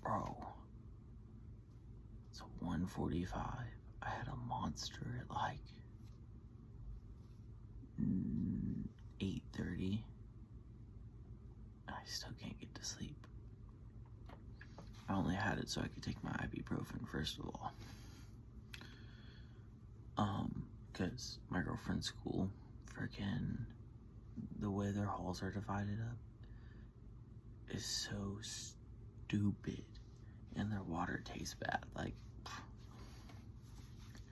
Bro, it's 1:45. I had a monster at like 8:30. I still can't get to sleep. I only had it so I could take my ibuprofen, first of all. Because my girlfriend's school, freaking, the way their halls are divided up is so stupid, and their water tastes bad. Like,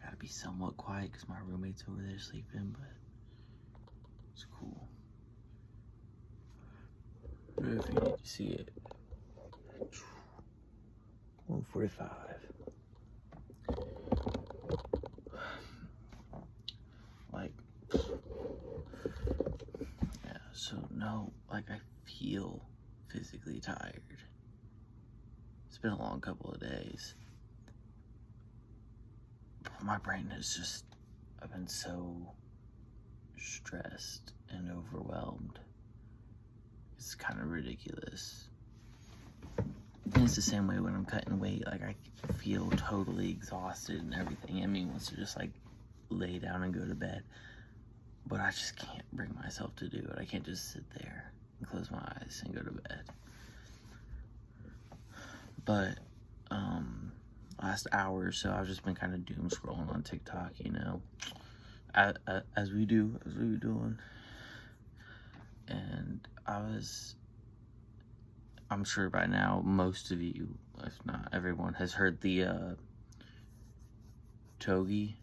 gotta be somewhat quiet because my roommate's over there sleeping, but it's cool. If you need to see it, 1:45. Like, yeah, so no, like, I feel physically tired. It's been a long couple of days. But my brain is just, I've been so stressed and overwhelmed. It's kind of ridiculous. And it's the same way when I'm cutting weight. Like, I feel totally exhausted and everything. I mean, wants to just like lay down and go to bed, but I just can't bring myself to do it. I can't just sit there and close my eyes and go to bed. But last hour or so, I've just been kind of doom scrolling on TikTok, you know, as we do, as we were doing. And I'm sure by now most of you, if not everyone, has heard the Togi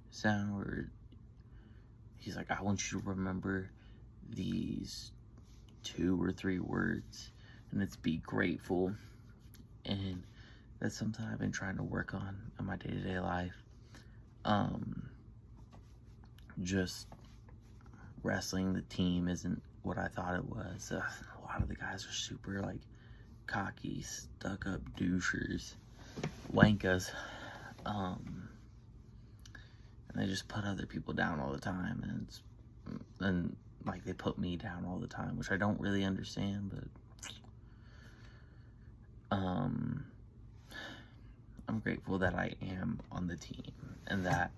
sound, where he's like, I want you to remember these 2 or 3 words, and it's be grateful. And that's something I've been trying to work on in my day-to-day life. Just wrestling the team isn't what I thought it was. A lot of the guys are super like cocky, stuck-up douchers, wankas, and they just put other people down all the time, and like they put me down all the time, which I don't really understand, but I'm grateful that I am on the team, and that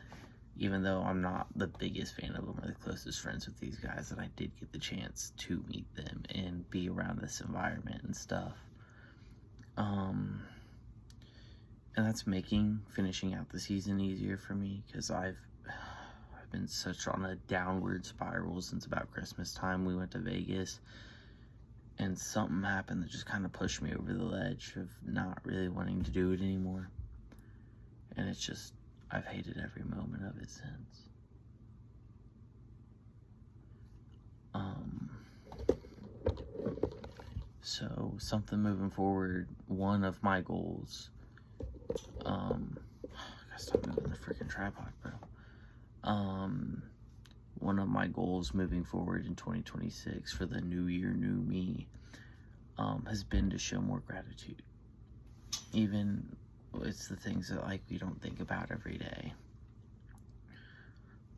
even though I'm not the biggest fan of them or the closest friends with these guys, that I did get the chance to meet them and be around this environment and stuff. And that's making finishing out the season easier for me, because I've been such on a downward spiral since about Christmas time. We went to Vegas, and something happened that just kind of pushed me over the ledge of not really wanting to do it anymore. And it's just, I've hated every moment of it since. So something moving forward, one of my goals, I gotta stop moving the freaking tripod, bro. One of my goals moving forward in 2026 for the new year, new me, has been to show more gratitude. Even it's the things that like we don't think about every day.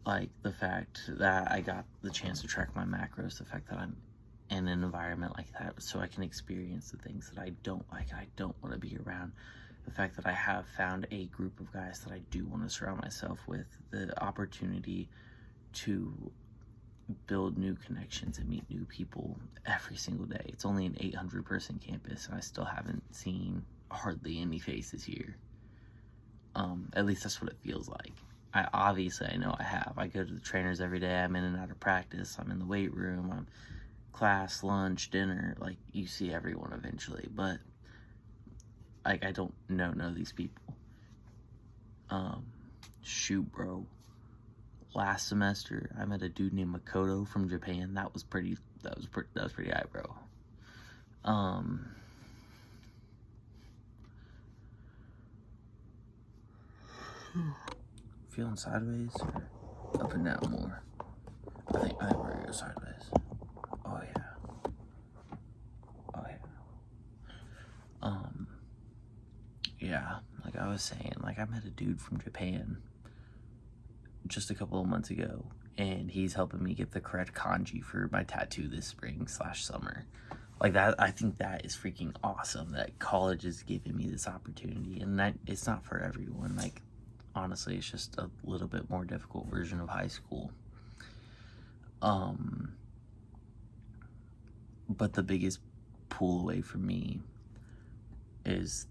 Like the fact that I got the chance to track my macros, the fact that I'm in an environment like that so I can experience the things that I don't like, I don't want to be around. The fact that I have found a group of guys that I do want to surround myself with, the opportunity to build new connections and meet new people every single day. It's only an 800-person campus, and I still haven't seen hardly any faces here. At least that's what it feels like. I know I have. I go to the trainers every day. I'm in and out of practice. I'm in the weight room. I'm class, lunch, dinner. Like, you see everyone eventually, but like, I don't know these people. Shoot, bro. Last semester, I met a dude named Makoto from Japan. That was pretty high, bro. Feeling sideways or up and down more? I think we're gonna go sideways. Oh yeah. Yeah, like I was saying, like I met a dude from Japan just a couple of months ago, and he's helping me get the correct kanji for my tattoo this spring/summer. Like that, I think that is freaking awesome that college is giving me this opportunity, and that it's not for everyone. Like, honestly, it's just a little bit more difficult version of high school. But the biggest pull away for me is,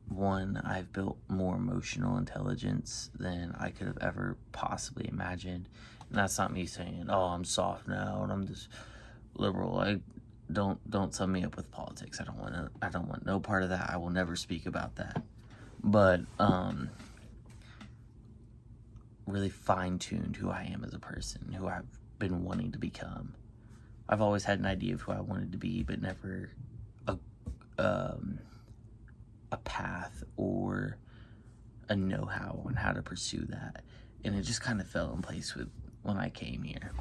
one, I've built more emotional intelligence than I could have ever possibly imagined. And that's not me saying, oh, I'm soft now and I'm just liberal. I don't sum me up with politics. I don't want no part of that. I will never speak about that. But really fine-tuned who I am as a person, who I've been wanting to become. I've always had an idea of who I wanted to be, but never a path or a know-how on how to pursue that. And it just kind of fell in place with when I came here.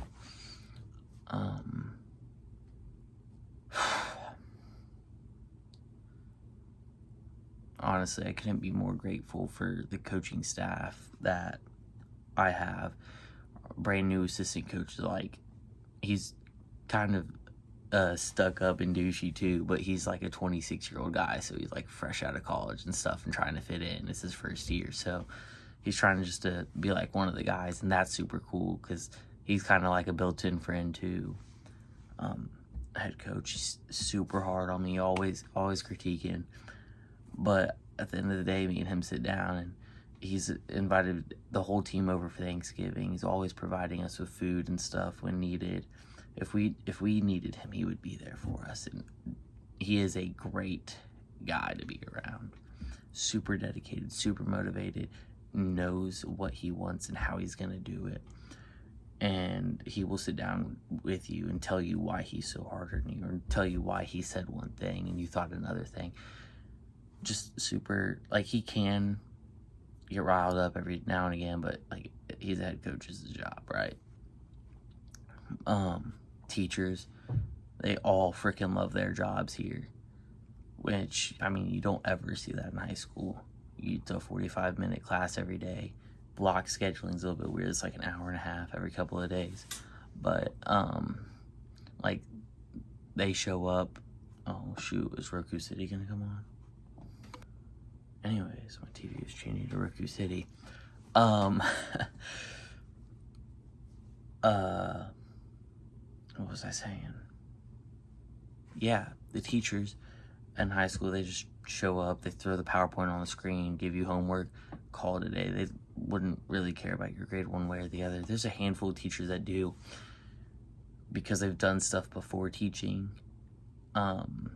Honestly, I couldn't be more grateful for the coaching staff that I have. Brand new assistant coach, like, he's kind of stuck up and douchey too, but he's like a 26-year-old guy, so he's like fresh out of college and stuff and trying to fit in. It's his first year, so he's trying just to be like one of the guys, and that's super cool because he's kind of like a built-in friend too. Head coach, he's super hard on me, always critiquing, but at the end of the day, me and him sit down, and he's invited the whole team over for Thanksgiving. He's always providing us with food and stuff when needed. If we needed him, he would be there for us, and he is a great guy to be around. Super dedicated, super motivated, knows what he wants and how he's gonna do it. And he will sit down with you and tell you why he's so hard on you, or tell you why he said one thing and you thought another thing. Just super, like, he can get riled up every now and again, but like, he's a head coach, is his job, right? Teachers, they all freaking love their jobs here, which, I mean, you don't ever see that in high school. You do a 45-minute class every day. Block scheduling's a little bit weird. It's like an hour and a half every couple of days, but like, they show up. Oh shoot, is Roku City gonna come on? Anyways, my TV is changing to Roku City. What was I saying? Yeah, the teachers in high school, they just show up, they throw the PowerPoint on the screen, give you homework, call it a day. They wouldn't really care about your grade one way or the other. There's a handful of teachers that do, because they've done stuff before teaching, other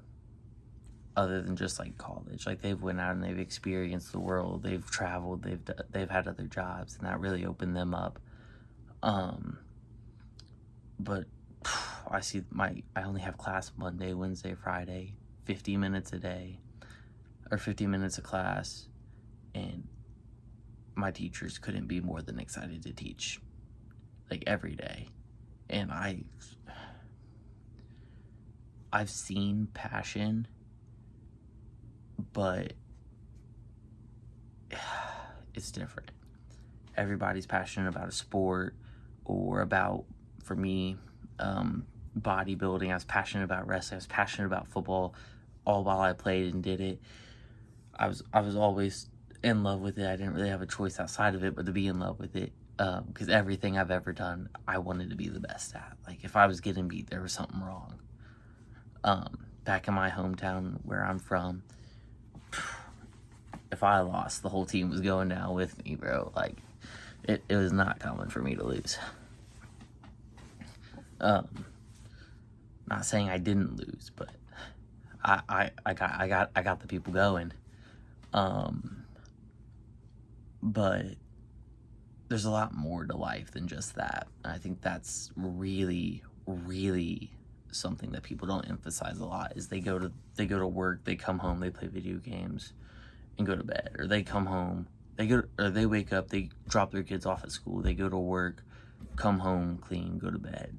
than just like college. Like, they've went out and they've experienced the world, they've traveled, they've had other jobs, and that really opened them up. But I only have class Monday, Wednesday, Friday, 50 minutes a day, or 50 minutes of class, and my teachers couldn't be more than excited to teach, like, every day. And I've seen passion, but it's different. Everybody's passionate about a sport, or about, for me, bodybuilding. I was passionate about wrestling. I was passionate about football, all while I played and did it. I was always in love with it. I didn't really have a choice outside of it but to be in love with it, because everything I've ever done, I wanted to be the best at. Like, if I was getting beat, there was something wrong. Back in my hometown where I'm from, if I lost, the whole team was going down with me, bro. Like, it was not common for me to lose. Not saying I didn't lose, but I got the people going. But there's a lot more to life than just that. I think that's really, really something that people don't emphasize a lot. Is they go to work, they come home, they play video games, and go to bed. Or they come home, they wake up, they drop their kids off at school, they go to work, come home, clean, go to bed.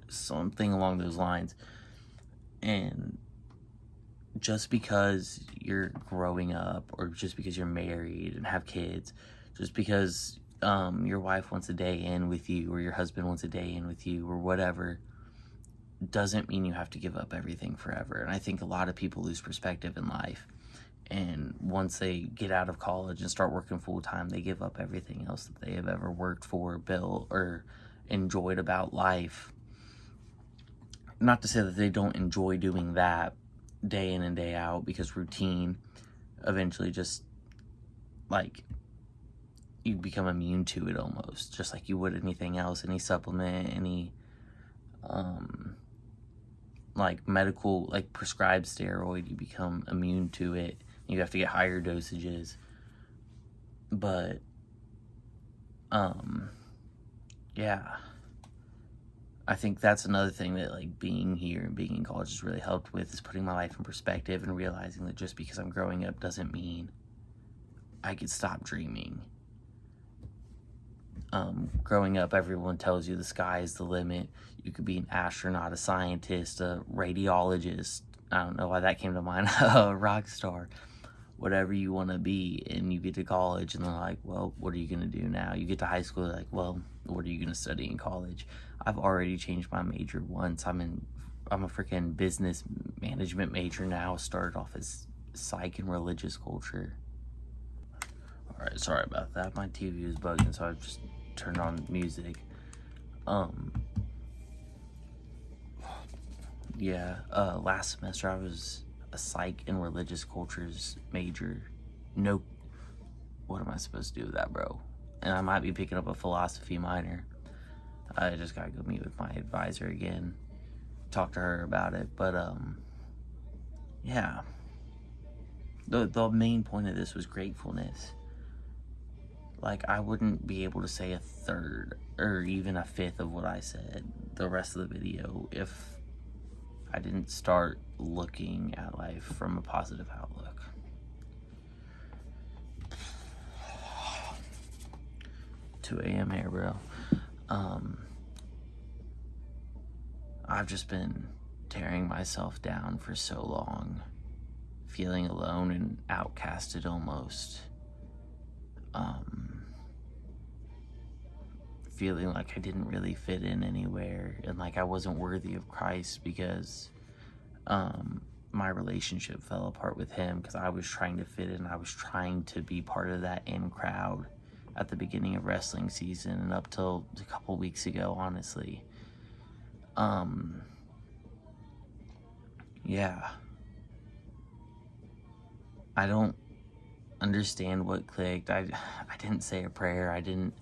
Something along those lines. And just because you're growing up, or just because you're married and have kids, just because your wife wants a day in with you, or your husband wants a day in with you, or whatever, doesn't mean you have to give up everything forever. And I think a lot of people lose perspective in life. And once they get out of college and start working full time, they give up everything else that they have ever worked for, built, or enjoyed about life. Not to say that they don't enjoy doing that day in and day out, because routine eventually just, like, you become immune to it almost, just like you would anything else, any supplement, any like medical, like prescribed steroid, you become immune to it. You have to get higher dosages. But yeah, I think that's another thing that, like, being here and being in college has really helped with, is putting my life in perspective and realizing that just because I'm growing up doesn't mean I could stop dreaming. Growing up, everyone tells you the sky is the limit. You could be an astronaut, a scientist, a radiologist. I don't know why that came to mind. A rock star. Whatever you want to be. And you get to college and they're like, well, what are you going to do now? You get to high school, they're like, well, what are you going to study in college? I've already changed my major once. I'm a freaking business management major now. Started off as psych and religious culture. Alright, sorry about that. My TV was bugging, so I just turned on music. Yeah, last semester I was a psych and religious cultures major. No, what am I supposed to do with that, bro? And I might be picking up a philosophy minor. I just gotta go meet with my advisor again, talk to her about it. But yeah, the main point of this was gratefulness. Like, I wouldn't be able to say a third or even a fifth of what I said the rest of the video if I didn't start looking at life from a positive outlook. 2 a.m. here, bro. I've just been tearing myself down for so long, feeling alone and outcasted almost. Feeling like I didn't really fit in anywhere, and like I wasn't worthy of Christ, because my relationship fell apart with him because I was trying to fit in. I was trying to be part of that in crowd at the beginning of wrestling season and up till a couple weeks ago, honestly. Yeah. I don't understand what clicked. I didn't say a prayer. I didn't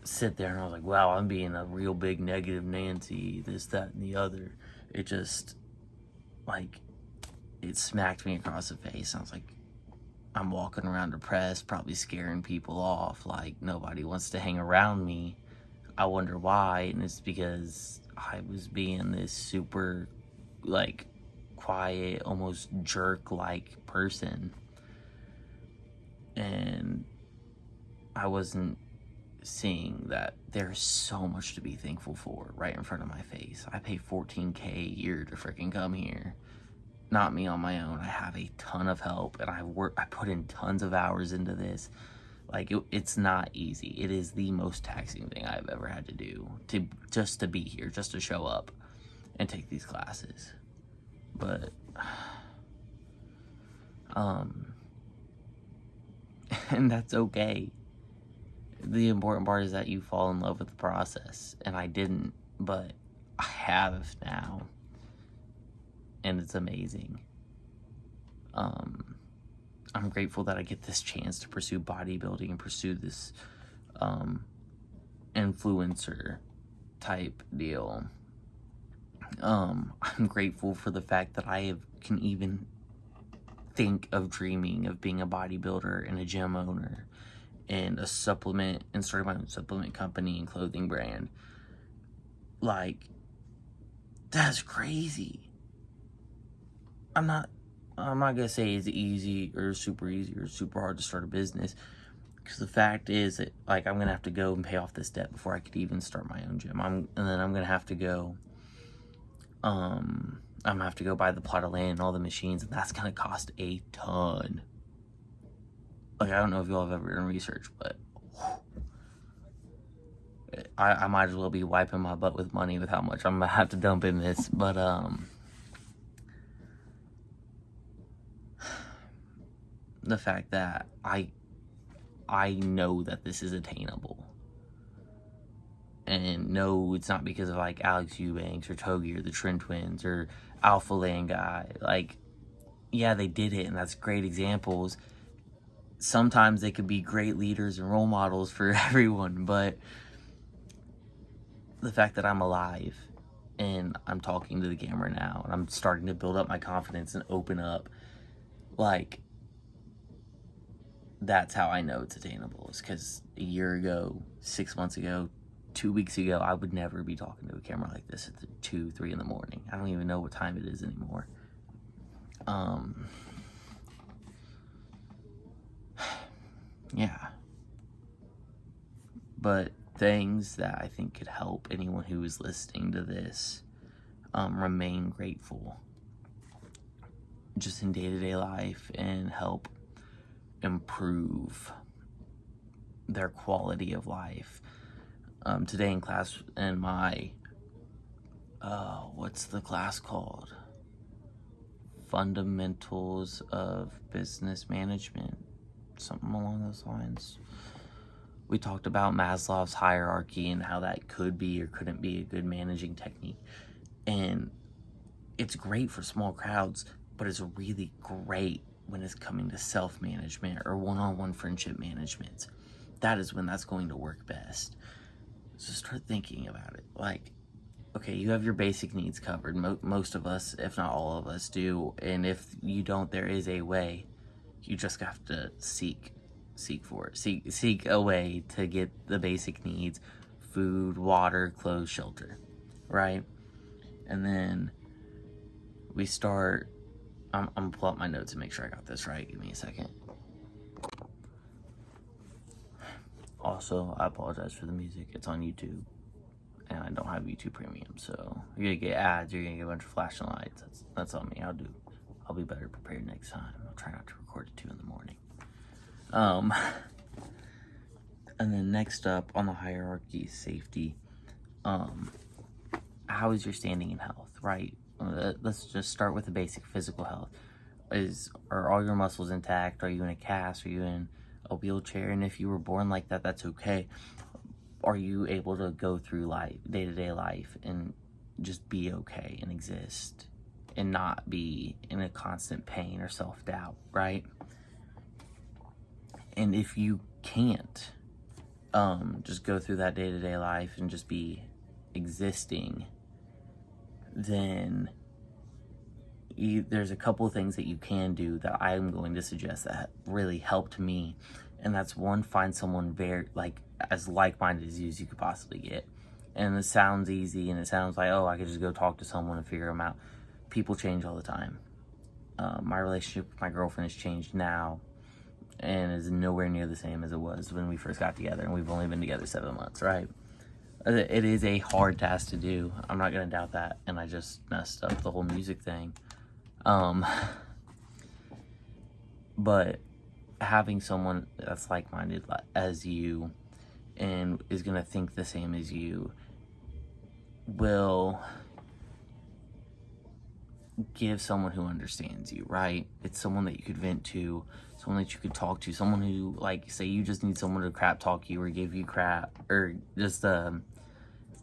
sit there and I was like, wow, I'm being a real big negative Nancy, this, that, and the other. It just, like, it smacked me across the face. I was like, I'm walking around depressed, probably scaring people off. Like, nobody wants to hang around me. I wonder why. And it's because I was being this super, like, quiet, almost jerk-like person. And I wasn't seeing that there's so much to be thankful for right in front of my face. I pay $14K a year to freaking come here. Not me on my own. I have a ton of help, and I put in tons of hours into this. Like, it's not easy. It is the most taxing thing I've ever had to do, just to be here, just to show up and take these classes. But and that's okay. The important part is that you fall in love with the process, and I didn't, but I have now, and it's amazing. I'm grateful that I get this chance to pursue bodybuilding and pursue this influencer type deal. I'm grateful for the fact that can even think of dreaming of being a bodybuilder and a gym owner and a supplement, and starting my own supplement company and clothing brand. Like, that's crazy. I'm not gonna say it's easy or super hard to start a business, because the fact is that, like, I'm gonna have to go and pay off this debt before I could even start my own gym. And then I'm gonna have to go I'm gonna have to go buy the plot of land and all the machines, and that's gonna cost a ton. Like, I don't know if y'all have ever done research, but I might as well be wiping my butt with money with how much I'm gonna have to dump in this. But the fact that I know that this is attainable. And no, it's not because of like Alex Eubanks or Togi or the Trin Twins or Alpha Land Guy. Like, yeah, they did it, and that's great examples. Sometimes they could be great leaders and role models for everyone, but the fact that I'm alive and I'm talking to the camera now and I'm starting to build up my confidence and open up, like, that's how I know it's attainable. It's because a year ago, 6 months ago, 2 weeks ago, I would never be talking to a camera like this at 2, 3 in the morning. I don't even know what time it is anymore. Yeah. But things that I think could help anyone who is listening to this remain grateful just in day-to-day life and help improve their quality of life. Today in class, in my what's the class called? Fundamentals of Business Management, something along those lines. We talked about Maslow's hierarchy and how that could be or couldn't be a good managing technique. And it's great for small crowds, but it's really great when it's coming to self-management or one-on-one friendship management. That is when that's going to work best. So start thinking about it. Like, okay, you have your basic needs covered. Most of us, if not all of us, do. And if you don't, there is a way. You just have to seek for it. Seek a way to get the basic needs: food, water, clothes, shelter, right? And then we start. I'm gonna pull up my notes and make sure I got this right. Give me a second. Also, I apologize for the music. It's on YouTube, and I don't have YouTube Premium, so you're gonna get ads. You're gonna get a bunch of flashing lights. That's on me. I'll be better prepared next time. I'll try not to record at 2 in the morning. And then next up on the hierarchy, safety. How is your standing in health, right? Let's just start with the basic physical health. Are all your muscles intact? Are you in a cast? Are you in a wheelchair? And if you were born like that, that's okay. Are you able to go through life, day-to-day life, and just be okay and exist and not be in a constant pain or self-doubt, right? And if you can't just go through that day-to-day life and just be existing, then there's a couple of things that you can do that I'm going to suggest that really helped me. And that's one, find someone very as like-minded as you could possibly get. And it sounds easy, and it sounds like, oh, I could just go talk to someone and figure them out. People change all the time. My relationship with my girlfriend has changed now and is nowhere near the same as it was when we first got together, and we've only been together 7 months, right? It is a hard task to do. I'm not going to doubt that, and I just messed up the whole music thing. But having someone that's like-minded as you and is going to think the same as you will give someone who understands you, right? It's someone that you could vent to, someone that you could talk to, someone who, like, say you just need someone to crap talk you or give you crap or just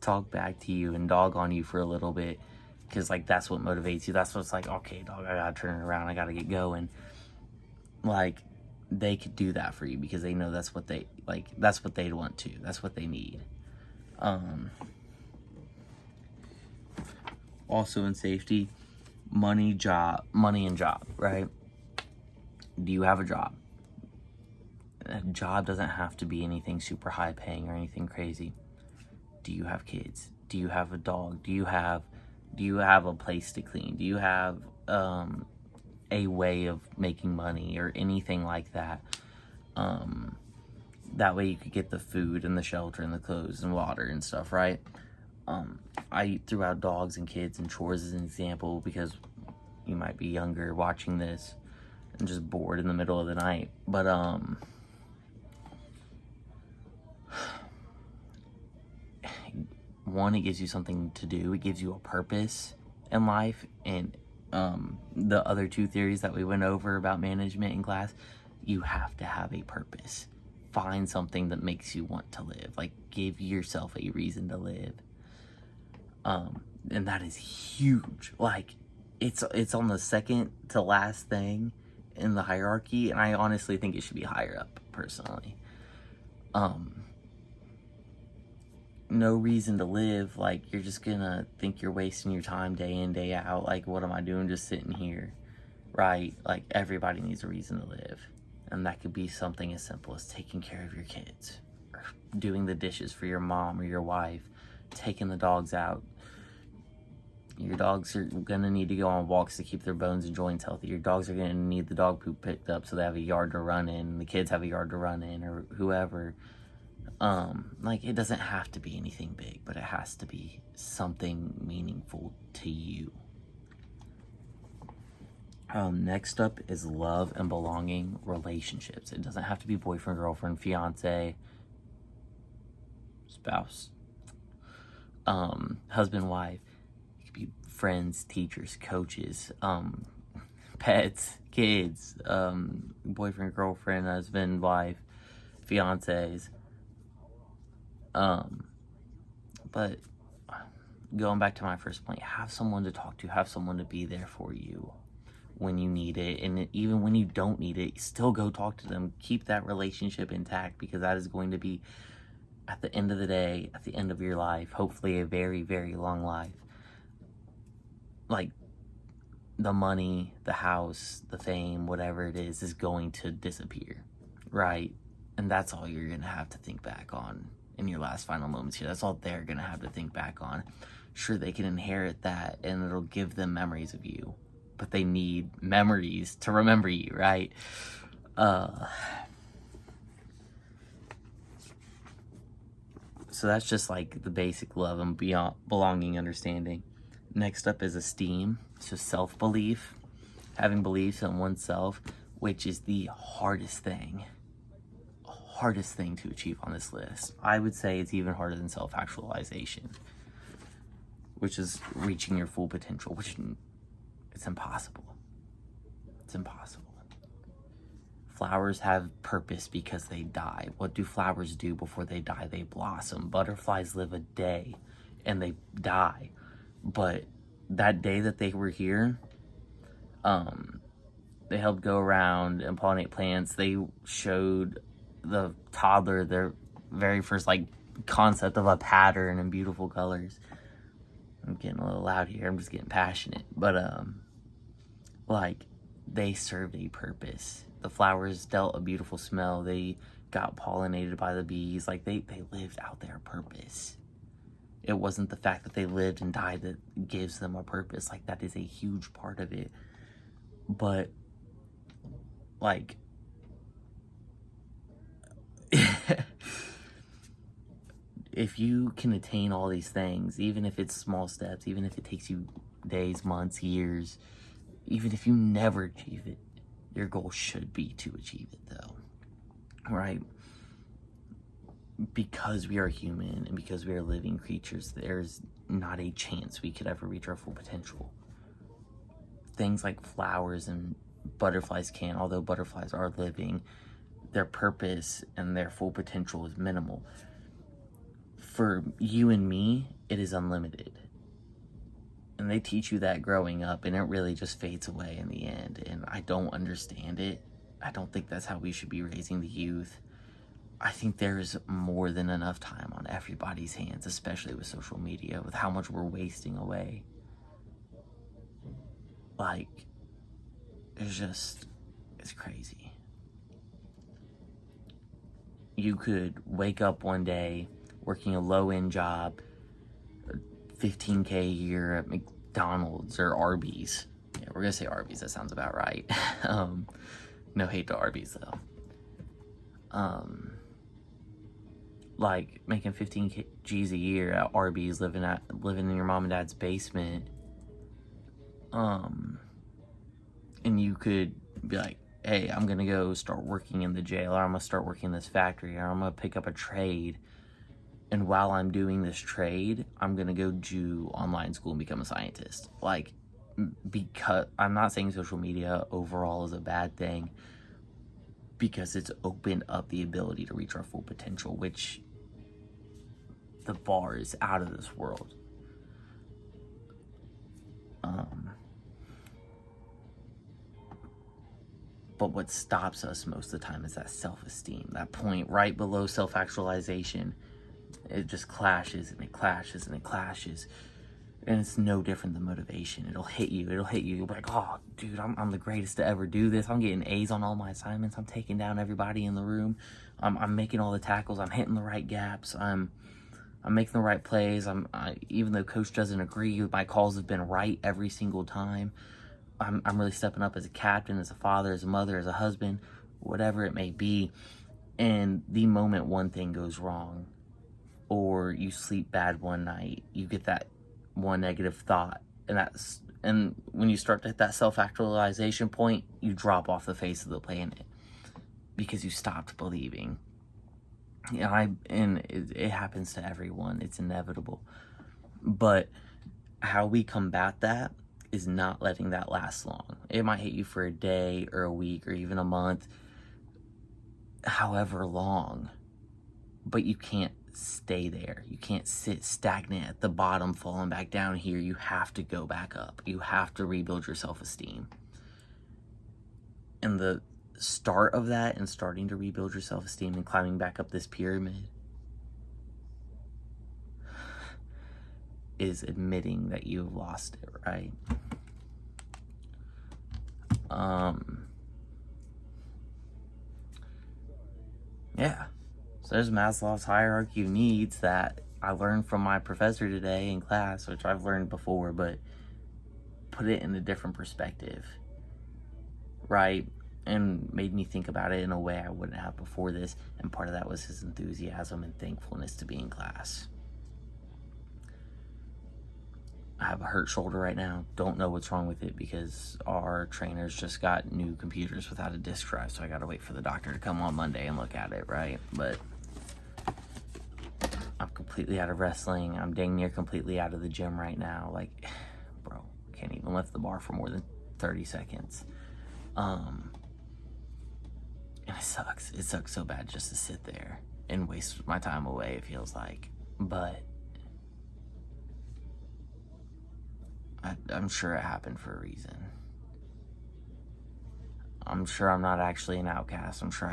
talk back to you and dog on you for a little bit, because like that's what motivates you. That's what's like, okay, dog, I gotta turn it around, I gotta get going. Like, they could do that for you because they know that's what they like, that's what they'd want to, that's what they need. Also in safety, money and job, right? Do you have a job? A job doesn't have to be anything super high paying or anything crazy. Do you have kids? Do you have a dog? Do you have a place to clean? Do you have a way of making money or anything like that? That way you could get the food and the shelter and the clothes and water and stuff, right? I threw out dogs and kids and chores as an example because you might be younger watching this and just bored in the middle of the night. But one, it gives you something to do. It gives you a purpose in life. And the other two theories that we went over about management in class, you have to have a purpose. Find something that makes you want to live. Like, give yourself a reason to live. And that is huge. Like, it's on the second to last thing in the hierarchy, and I honestly think it should be higher up, personally. No reason to live. Like, you're just gonna think you're wasting your time day in, day out. Like, what am I doing just sitting here, right? Like, everybody needs a reason to live. And that could be something as simple as taking care of your kids, or doing the dishes for your mom or your wife, taking the dogs out. Your dogs are gonna need to go on walks to keep their bones and joints healthy. Your dogs are gonna need the dog poop picked up so they have a yard to run in, the kids have a yard to run in, or whoever. Like, it doesn't have to be anything big, but it has to be something meaningful to you. Next up is love and belonging relationships. It doesn't have to be boyfriend, girlfriend, fiance, spouse, husband, wife. It could be friends, teachers, coaches, pets, kids, boyfriend, girlfriend, husband, wife, fiancés. But going back to my first point, have someone to talk to, have someone to be there for you when you need it. And even when you don't need it, still go talk to them. Keep that relationship intact, because that is going to be, at the end of the day, at the end of your life, hopefully a very, very long life. Like, the money, the house, the fame, whatever it is going to disappear, right? And that's all you're going to have to think back on in your last final moments here. That's all they're going to have to think back on. Sure, they can inherit that, and it'll give them memories of you, but they need memories to remember you, right? So that's just like the basic love and beyond belonging understanding. Next up is esteem, so self-belief, having beliefs in oneself, which is the hardest thing to achieve on this list. I would say it's even harder than self-actualization, which is reaching your full potential, which it's impossible. It's impossible. Flowers have purpose because they die. What do flowers do before they die? They blossom. Butterflies live a day and they die. But that day that they were here, they helped go around and pollinate plants. They showed the toddler their very first concept of a pattern and beautiful colors. I'm getting a little loud here. I'm just getting passionate. But they served a purpose. The flowers dealt a beautiful smell. They got pollinated by the bees. They lived out their purpose. It wasn't the fact that they lived and died that gives them a purpose. That is a huge part of it. But if you can attain all these things, even if it's small steps, even if it takes you days, months, years, even if you never achieve it, your goal should be to achieve it, though, right? Because we are human and because we are living creatures, there's not a chance we could ever reach our full potential. Things like flowers and butterflies can, although butterflies are living, their purpose and their full potential is minimal. For you and me, it is unlimited. And they teach you that growing up, and it really just fades away in the end. And I don't understand it. I don't think that's how we should be raising the youth. I think there's more than enough time on everybody's hands, especially with social media, with how much we're wasting away. It's crazy. You could wake up one day working a low-end job, $15K a year at McDonald's or Arby's. Yeah, we're gonna say Arby's, that sounds about right. No hate to Arby's though. Making 15 G's a year at Arby's, living in your mom and dad's basement. And you could be like, hey, I'm gonna go start working in the jail, or I'm gonna start working in this factory, or I'm gonna pick up a trade. And while I'm doing this trade, I'm going to go do online school and become a scientist. Like, because I'm not saying social media overall is a bad thing, because it's opened up the ability to reach our full potential, which the bar is out of this world. But what stops us most of the time is that self-esteem, that point right below self-actualization. It just clashes and it clashes and it clashes. And it's no different than motivation. It'll hit you. You'll be like, oh, dude, I'm the greatest to ever do this. I'm getting A's on all my assignments. I'm taking down everybody in the room. I'm making all the tackles. I'm hitting the right gaps. I'm making the right plays. Even though coach doesn't agree, my calls have been right every single time. I'm really stepping up as a captain, as a father, as a mother, as a husband, whatever it may be. And the moment one thing goes wrong, or you sleep bad one night, you get that one negative thought, and when you start to hit that self-actualization point, you drop off the face of the planet because you stopped believing. And it happens to everyone. It's inevitable. But how we combat that is not letting that last long. It might hit you for a day or a week or even a month, however long, but you can't stay there. You can't sit stagnant at the bottom, falling back down here. You have to go back up. You have to rebuild your self-esteem. And the start of that, and starting to rebuild your self-esteem and climbing back up this pyramid, is admitting that you've lost it, right? Yeah. So there's Maslow's hierarchy of needs that I learned from my professor today in class, which I've learned before, but put it in a different perspective, right? And made me think about it in a way I wouldn't have before this. And part of that was his enthusiasm and thankfulness to be in class. I have a hurt shoulder right now. Don't know what's wrong with it because our trainers just got new computers without a disk drive, so I gotta wait for the doctor to come on Monday and look at it, right? But I'm completely out of wrestling. I'm dang near completely out of the gym right now. Like, bro, can't even lift the bar for more than 30 seconds. And it sucks. It sucks so bad just to sit there and waste my time away, it feels like. But I'm sure it happened for a reason. I'm sure I'm not actually an outcast. I'm sure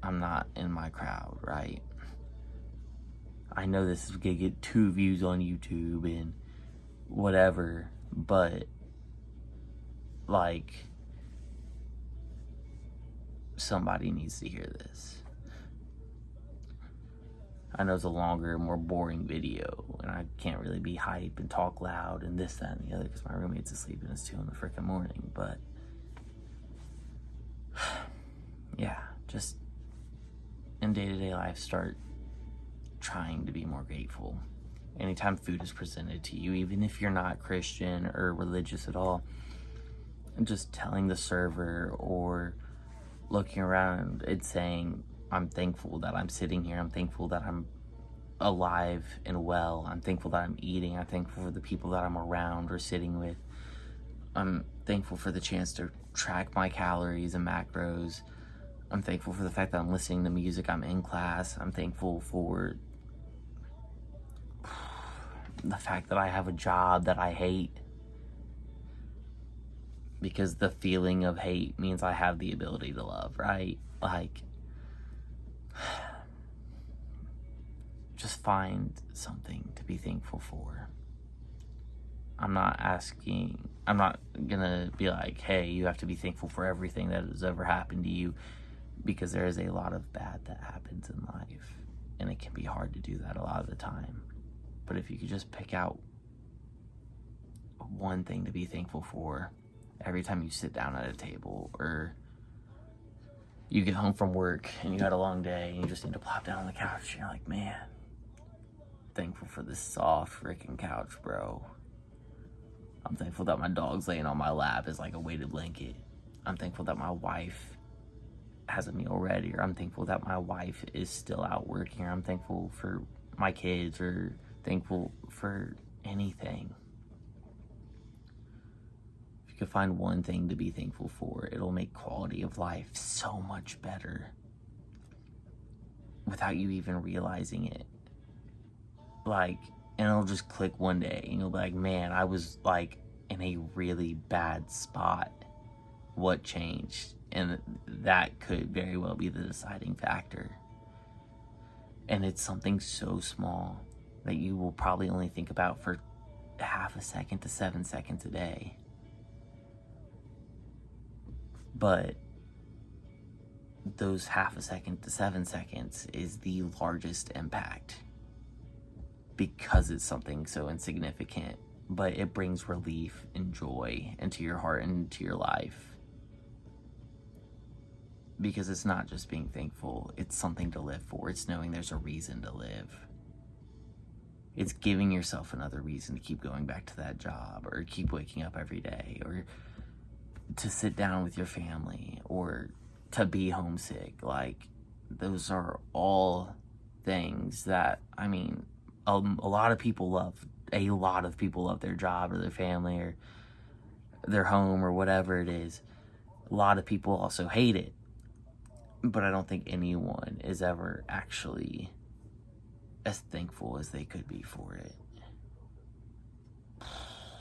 I'm not in my crowd, right? I know this is gonna get 2 views on YouTube and whatever, but like, somebody needs to hear this. I know it's a longer, more boring video, and I can't really be hype and talk loud and this, that, and the other because my roommate's asleep and it's 2 in the freaking morning. But yeah, just in day-to-day life, start trying to be more grateful. Anytime food is presented to you, even if you're not Christian or religious at all, just telling the server or looking around and saying, I'm thankful that I'm sitting here. I'm thankful that I'm alive and well. I'm thankful that I'm eating. I'm thankful for the people that I'm around or sitting with. I'm thankful for the chance to track my calories and macros. I'm thankful for the fact that I'm listening to music. I'm in class. I'm thankful for the fact that I have a job that I hate. Because the feeling of hate means I have the ability to love, right? Like, just find something to be thankful for. I'm not gonna be like, hey, you have to be thankful for everything that has ever happened to you, because there is a lot of bad that happens in life, and it can be hard to do that a lot of the time. But if you could just pick out one thing to be thankful for every time you sit down at a table, or you get home from work and you had a long day and you just need to plop down on the couch, and you're like, man, thankful for this soft freaking couch, bro. I'm thankful that my dog's laying on my lap as like a weighted blanket. I'm thankful that my wife has a meal ready, or I'm thankful that my wife is still out working, or I'm thankful for my kids, or thankful for anything. If you could find one thing to be thankful for, it'll make quality of life so much better without you even realizing it. Like, and it'll just click one day, and you'll be like, man, I was like in a really bad spot. What changed? And that could very well be the deciding factor. And it's something so small that you will probably only think about for half a second to 7 seconds a day. But those half a second to 7 seconds is the largest impact, because it's something so insignificant, but it brings relief and joy into your heart and into your life. Because it's not just being thankful, it's something to live for. It's knowing there's a reason to live. It's giving yourself another reason to keep going back to that job, or keep waking up every day, or to sit down with your family, or to be homesick. Like, those are all things that, I mean, a lot of people love their job, or their family, or their home, or whatever it is. A lot of people also hate it. But I don't think anyone is ever actually as thankful as they could be for it.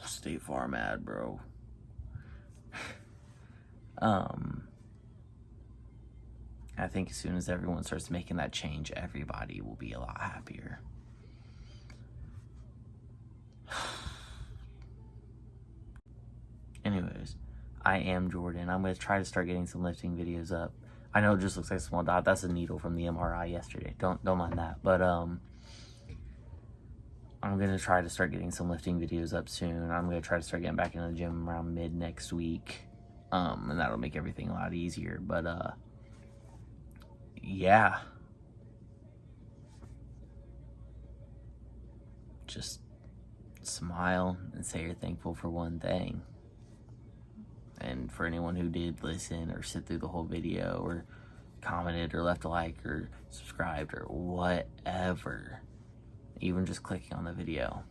State Farm ad, bro. I think as soon as everyone starts making that change, everybody will be a lot happier. Anyways, I am Jordan. I'm going to try to start getting some lifting videos up. I know it just looks like a small dot. That's a needle from the MRI yesterday. Don't mind that. But I'm going to try to start getting some lifting videos up soon. I'm going to try to start getting back into the gym around mid next week. And that'll make everything a lot easier. But yeah. Just smile and say you're thankful for one thing. And for anyone who did listen, or sit through the whole video, or commented, or left a like, or subscribed, or whatever, even just clicking on the video,